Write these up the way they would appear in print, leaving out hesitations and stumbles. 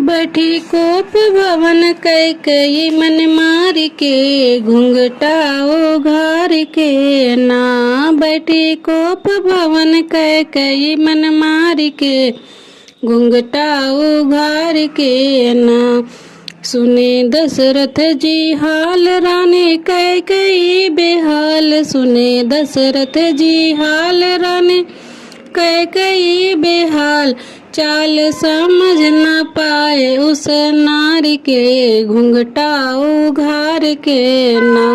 बैठी कोप भवन कैकई मन मार के घुंघटा उघार के ना। बैठी कोप भवन कैकई मन मार के घुंघटा उघार के ना। सुने दशरथ जी हाल रानी कैकई बेहाल। सुने दशरथ जी हाल रानी कैकई बेहाल। चाल समझ न पाए उस नारी के घुंघटा उघार के ना।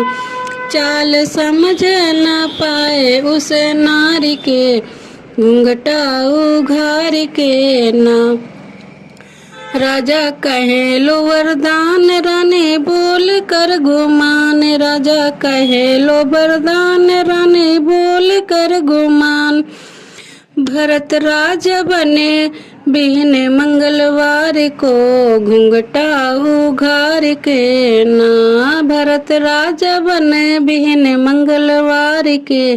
चाल समझ न पाए उस नारी के घुंघटा उघार के ना। राजा कहे लो वरदान रानी बोल कर गुमान। राजा कहे लो वरदान रानी बोल कर गुमान। भरत राजा बने बिहन मंगलवार को घुंघटा उघार के ना। भरत राजा बने बिहन मंगलवार के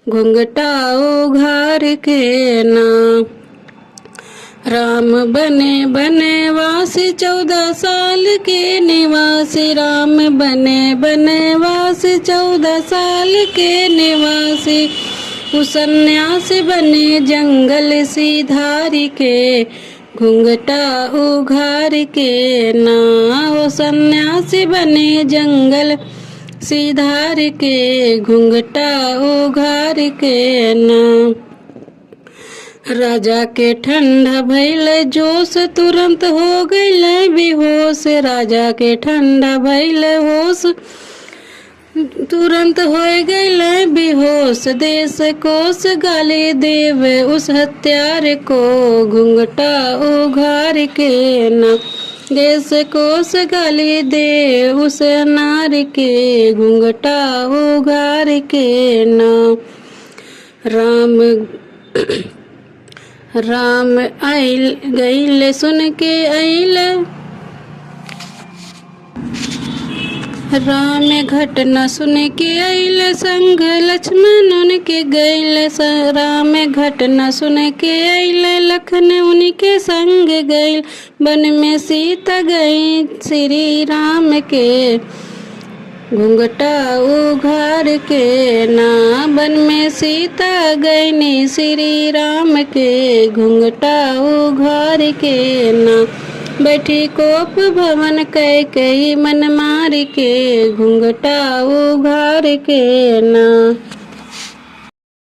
घुंघटा उघार के ना। राम बने बनवासी 14 साल के निवासी। राम बने बनवासी 14 साल के निवासी। उस सन्यासी बने जंगल सिधारी के घुंघटा उघार के ना। वो सन्यासी बने जंगल सिधार के घुंघटा उघार के ना। राजा के ठंडा भइल जोश तुरंत हो गइल बेहोश। राजा के ठंडा भइल होश तुरंत हो गइल बेहोश। देश कोस गाली देव उस हत्यार को घुंघटा उघार के ना। देश कोस गाली दे उस नार के घुंघटा उघार के ना। राम आइल गइल सुन के आइल। राम घटना सुन के आइल संग लक्ष्मण उनके गइल। राम घटना सुन के आइल लखन उनके संग गइल। वन में सीता गई श्री राम के घुंघटा उघार के ना। वन में सीता गई श्री राम के घुंघटा उघार के ना। बैठी कोप भवन कैकई मन मार के घुंघटा उघार के ना।